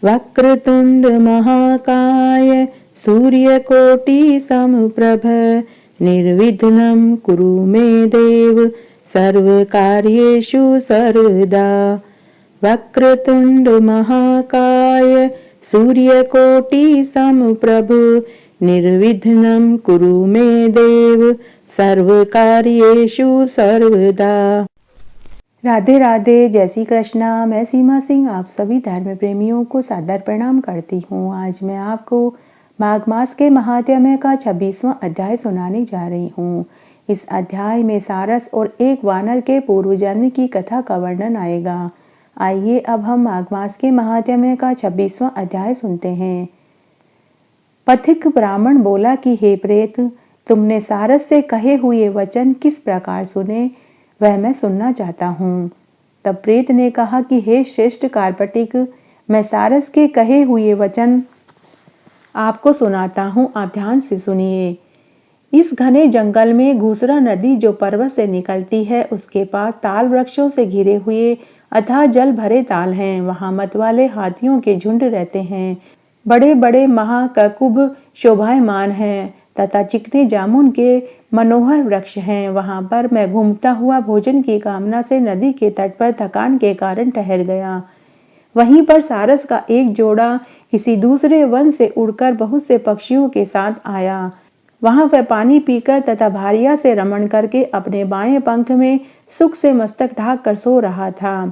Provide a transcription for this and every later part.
वक्रतुंड महाकाय सूर्यकोटि समप्रभ निर्विघ्नं कुरु मे देव सर्वकार्येषु सर्वदा। वक्रतुंड महाकाय सूर्यकोटि समप्रभ निर्विघ्नं कुरु मे देव सर्वकार्येषु सर्वदा। राधे राधे, जय श्री कृष्णा। मैं सीमा सिंह आप सभी धर्म प्रेमियों को सादर प्रणाम करती हूँ। आज मैं आपको माघ मास के महात्म्य का 26वां अध्याय सुनाने जा रही हूँ। इस अध्याय में सारस और एक वानर के पूर्व जन्म की कथा का वर्णन आएगा। आइए अब हम माघ मास के महात्म्य का 26वां अध्याय सुनते हैं। पथिक ब्राह्मण बोला कि हे प्रेत, तुमने सारस से कहे हुए वचन किस प्रकार सुने, वह मैं सुनना चाहता हूँ। तब प्रेत ने कहा कि हे श्रेष्ठ कार्पटिक, मैं सारस के कहे हुए वचन आपको सुनाता हूँ, आप ध्यान से सुनिए। इस घने जंगल में घूसरा नदी जो पर्वत से निकलती है, उसके पास ताल वृक्षों से घिरे हुए अथाह जल भरे ताल हैं। वहाँ मत वाले हाथियों के झुंड रहते हैं। बड़े बड़े महाककुभ शोभायमान हैं तथा चिकने जामुन के मनोहर वृक्ष हैं। वहां पर मैं घूमता हुआ भोजन की कामना से नदी के तट पर थकान के कारण ठहर गया। वहीं पर सारस का एक जोड़ा किसी दूसरे वन से उड़कर बहुत से पक्षियों के साथ आया। वहां वह पानी पीकर तथा भारिया से रमण करके अपने बाएं पंख में सुख से मस्तक ढाक कर सो रहा था।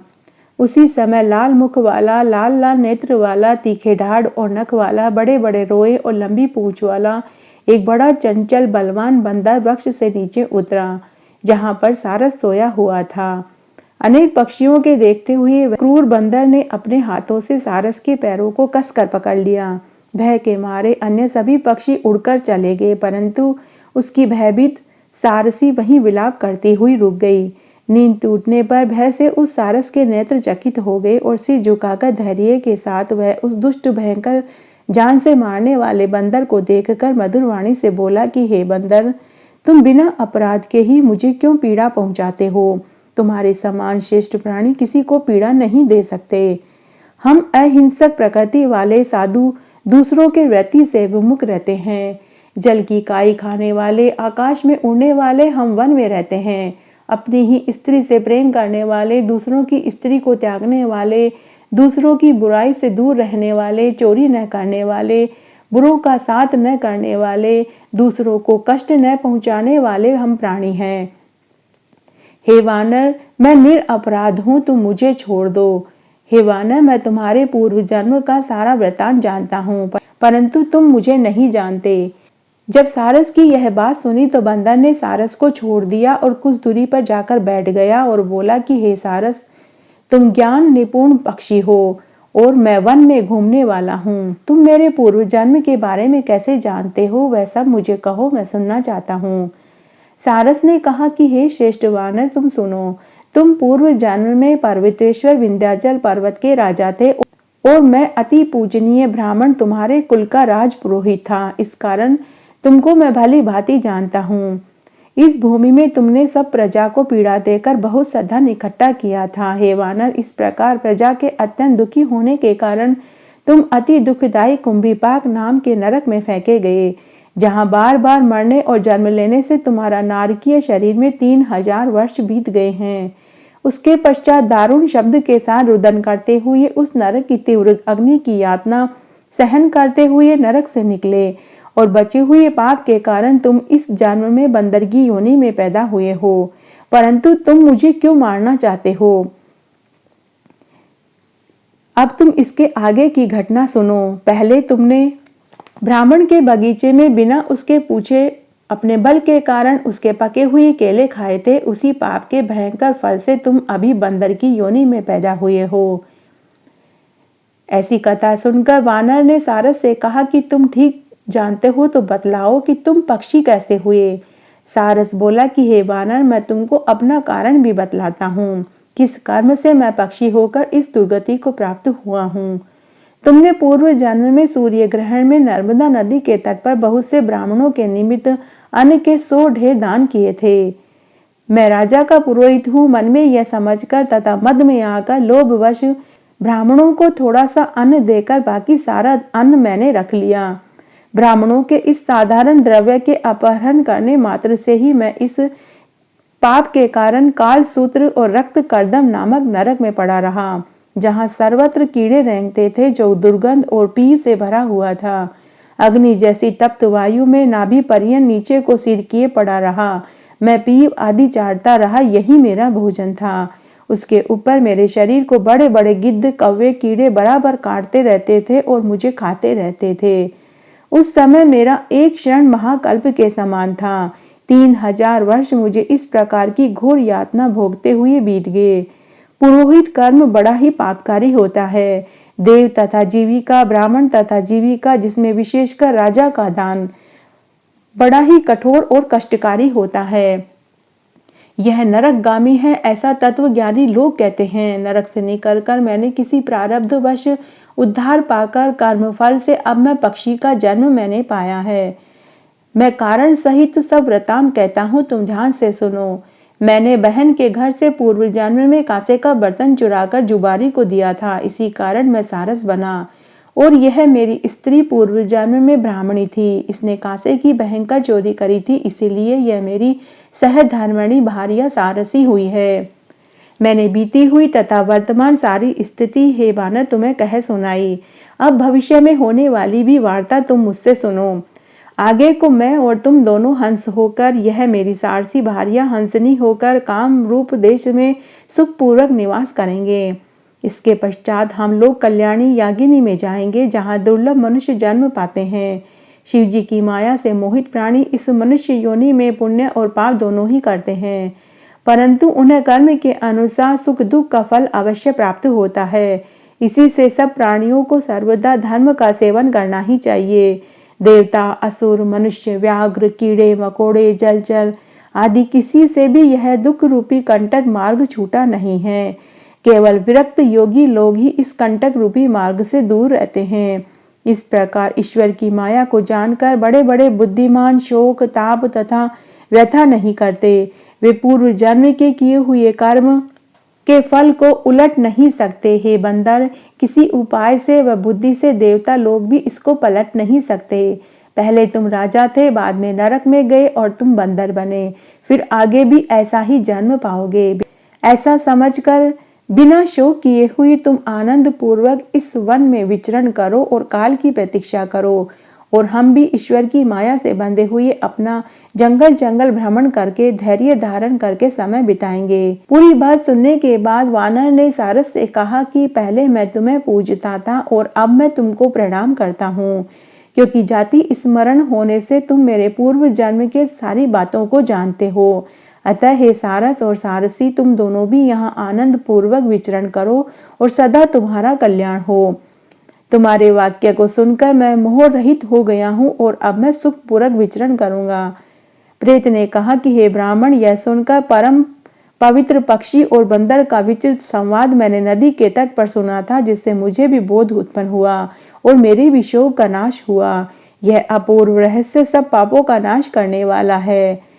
उसी समय लाल मुख वाला, लाल लाल नेत्र वाला, तीखे ढाड़ और नख वाला, बड़े बड़े रोए और लंबी पूंछ वाला एक बड़ा चंचल बलवान बंदर वृक्ष से नीचे उतरा, जहां पर सारस सोया हुआ था। अनेक पक्षियों के देखते हुए क्रूर बंदर ने अपने हाथों से सारस के पैरों को कसकर पकड़ लिया। भय के मारे अन्य सभी पक्षी उड़कर चले गए, परंतु उसकी भयभीत सारसी वहीं विलाप करती हुई रुक गई। नींद टूटने पर भय से उस सारस के नेत्र चकित हो गए और सिर झुकाकर धैर्य के साथ वह उस दुष्ट भयंकर जान से मारने वाले बंदर को देखकर मधुर वाणी से बोला कि हे बंदर, तुम बिना अपराध के ही मुझे क्यों पीड़ा पहुंचाते हो? तुम्हारे समान श्रेष्ठ प्राणी किसी को पीड़ा नहीं दे सकते। हम अहिंसक प्रकृति वाले साधु दूसरों के वृत्ति से विमुख रहते हैं। जल की काई खाने वाले, आकाश में उड़ने वाले हम वन में रहते हैं। अपनी ही स्त्री से प्रेम करने वाले, दूसरों की स्त्री को त्यागने वाले, दूसरों की बुराई से दूर रहने वाले, चोरी न करने वाले, बुरों का साथ न करने वाले, दूसरों को कष्ट न पहुंचाने वाले हम प्राणी हैं। हे वानर, मैं निरपराध हूं, तुम मुझे छोड़ दो। हे वानर, मैं तुम्हारे पूर्व जन्म का सारा वृतांत जानता हूं, परंतु तुम मुझे नहीं जानते। जब सारस की यह बात सुनी तो बंदर ने सारस को छोड़ दिया और कुछ दूरी पर जाकर बैठ गया और बोला कि हे सारस, तुम ज्ञान निपुण पक्षी हो और मैं वन में घूमने वाला हूँ। तुम मेरे पूर्व जन्म के बारे में कैसे जानते हो, वह सब मुझे कहो, मैं सुनना चाहता हूँ। सारस ने कहा कि हे श्रेष्ठ वानर, तुम सुनो। तुम पूर्व जन्म में पर्वतेश्वर विंध्याचल पर्वत के राजा थे और मैं अति पूजनीय ब्राह्मण तुम्हारे कुल का राज पुरोहित था। इस कारण तुमको मैं भली भांति जानता हूँ। इस भूमि में तुमने सब प्रजा को पीड़ा देकर बहुत सा धन इकट्ठा किया था। हे वानर, इस प्रकार प्रजा के अत्यंत दुखी होने के कारण तुम अति दुखदायी कुंभीपाक नाम के नरक में फेंके गए, जहाँ बार बार मरने और जन्म लेने से तुम्हारा नारकीय शरीर में 3000 वर्ष बीत गए हैं। उसके पश्चात दारुण शब्द के साथ रुदन करते हुए उस नरक की तीव्र अग्नि की यातना सहन करते हुए नरक से निकले और बचे हुए पाप के कारण तुम इस जन्म में बंदर की योनि में पैदा हुए हो। परंतु तुम मुझे क्यों मारना चाहते हो? अब तुम इसके आगे की घटना सुनो। पहले तुमने ब्राह्मण के बगीचे में बिना उसके पूछे अपने बल के कारण उसके पके हुए केले खाए थे। उसी पाप के भयंकर फल से तुम अभी बंदर की योनि में पैदा हुए हो। ऐसी कथा सुनकर वानर ने सारस से कहा कि तुम ठीक जानते हो तो बतलाओ कि तुम पक्षी कैसे हुए। सारस बोला कि हे वानर, मैं तुमको अपना कारण भी बतलाता हूँ, किस कर्म से मैं पक्षी होकर इस दुर्गति को प्राप्त हुआ हूँ। तुमने पूर्व जन्म में सूर्य ग्रहण में नर्मदा नदी के तट पर बहुत से ब्राह्मणों के निमित्त अन्न के 100 ढेर दान किए थे। मैं राजा का पुरोहित हूँ। मन में यह समझकर तथा मद में आकर लोभवश ब्राह्मणों को थोड़ा सा अन्न देकर बाकी सारा अन्न मैंने रख लिया। ब्राह्मणों के इस साधारण द्रव्य के अपहरण करने मात्र से ही मैं इस पाप के कारण काल सूत्र और रक्त कर्दम नामक नरक में पड़ा रहा, जहां सर्वत्र कीड़े रेंगते थे, जो दुर्गंध और पीर से भरा हुआ था। अग्नि जैसी तप्त वायु में नाभि पर्यंत नीचे को सिर किए पड़ा रहा। मैं पीप आदि चाटता रहा, यही मेरा भोजन था। उसके ऊपर मेरे शरीर को बड़े बड़े गिद्ध कौवे कीड़े बराबर काटते रहते थे और मुझे खाते रहते थे। उस समय मेरा एक क्षण महाकल्प के समान था। 3000 वर्ष मुझे इस प्रकार की घोर यातना भोगते हुए बीत गए। पुरोहित कर्म बड़ा ही पापकारी होता है। देव तथा जीविका, ब्राह्मण तथा जीविका, जिसमें विशेषकर राजा का दान बड़ा ही कठोर और कष्टकारी होता है। यह नरकगामी है, ऐसा तत्वज्ञानी लोग कहते हैं। नरक से निकलकर मैंने किसी प्रारब्धवश उद्धार पाकर कर्मफल से अब मैं पक्षी का जन्म मैंने पाया है। मैं कारण सहित सब वृतांत कहता हूँ, तुम ध्यान से सुनो। मैंने बहन के घर से पूर्व जन्म में कांसे का बर्तन चुराकर जुबारी को दिया था, इसी कारण मैं सारस बना। और यह मेरी स्त्री पूर्व जन्म में ब्राह्मणी थी, इसने कांसे की बहन का चोरी करी थी, इसीलिए यह मेरी सहधर्मिणी भार्या सारसी हुई है। मैंने बीती हुई तथा वर्तमान सारी स्थिति हे बानर तुम्हें कह सुनाई। अब भविष्य में होने वाली भी वार्ता तुम मुझसे सुनो। आगे को मैं और तुम दोनों हंस होकर, यह मेरी सारसी भार्या हंसनी होकर काम रूप देश में सुखपूर्वक निवास करेंगे। इसके पश्चात हम लोग कल्याणी यागिनी में जाएंगे, जहाँ दुर्लभ मनुष्य जन्म पाते हैं। शिव जी की माया से मोहित प्राणी इस मनुष्य योनि में पुण्य और पाप दोनों ही करते हैं, परंतु उन्हें कर्म के अनुसार सुख दुख का फल अवश्य प्राप्त होता है। इसी से सब प्राणियों को सर्वदा धर्म का सेवन करना ही चाहिए। देवता, असुर, मनुष्य, व्याघ्र, कीड़े मकोड़े, जलचर आदि किसी से भी यह दुख रूपी कंटक मार्ग छूटा नहीं है। केवल विरक्त योगी लोग ही इस कंटक रूपी मार्ग से दूर रहते हैं। इस प्रकार ईश्वर की माया को जानकर बड़े बड़े बुद्धिमान शोक, ताप तथा व्यथा नहीं करते। वे पूर्व जन्म के किए हुए कर्म के फल को उलट नहीं सकते। हे बंदर, किसी उपाय से व बुद्धि से देवता लोग भी इसको पलट नहीं सकते। पहले तुम राजा थे, बाद में नरक में गए और तुम बंदर बने, फिर आगे भी ऐसा ही जन्म पाओगे। ऐसा समझकर बिना शोक किए हुए तुम आनंद पूर्वक इस वन में विचरण करो और काल की प्रतीक्षा करो। और हम भी ईश्वर की माया से बंधे हुए अपना जंगल जंगल भ्रमण करके धैर्य धारण करके समय बिताएंगे। पूरी बात सुनने के बाद वानर ने सारस से कहा कि पहले मैं तुम्हें पूजता था और अब मैं तुमको प्रणाम करता हूँ, क्योंकि जाति स्मरण होने से तुम मेरे पूर्व जन्म के सारी बातों को जानते हो। अतः हे सारस और सारसी, तुम दोनों भी यहाँ आनंद पूर्वक विचरण करो और सदा तुम्हारा कल्याण हो। तुम्हारे वाक्य को सुनकर मैं मोह रहित हो गया हूँ और अब मैं सुखपूर्वक विचरण करूंगा। प्रेत ने कहा कि हे ब्राह्मण, यह सुनकर परम पवित्र पक्षी और बंदर का विचित्र संवाद मैंने नदी के तट पर सुना था, जिससे मुझे भी बोध उत्पन्न हुआ और मेरे भी शोक का नाश हुआ। यह अपूर्व रहस्य सब पापों का नाश करने वाला है।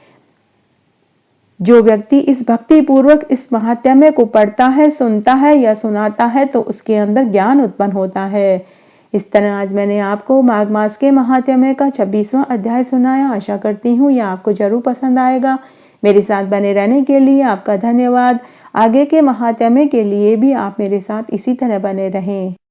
जो व्यक्ति इस भक्ति पूर्वक इस महात्म्य को पढ़ता है, सुनता है या सुनाता है, तो उसके अंदर ज्ञान उत्पन्न होता है। इस तरह आज मैंने आपको माघ मास के महात्म्य का 26वां अध्याय सुनाया। आशा करती हूँ यह आपको जरूर पसंद आएगा। मेरे साथ बने रहने के लिए आपका धन्यवाद। आगे के महात्म्य के लिए भी आप मेरे साथ इसी तरह बने रहें।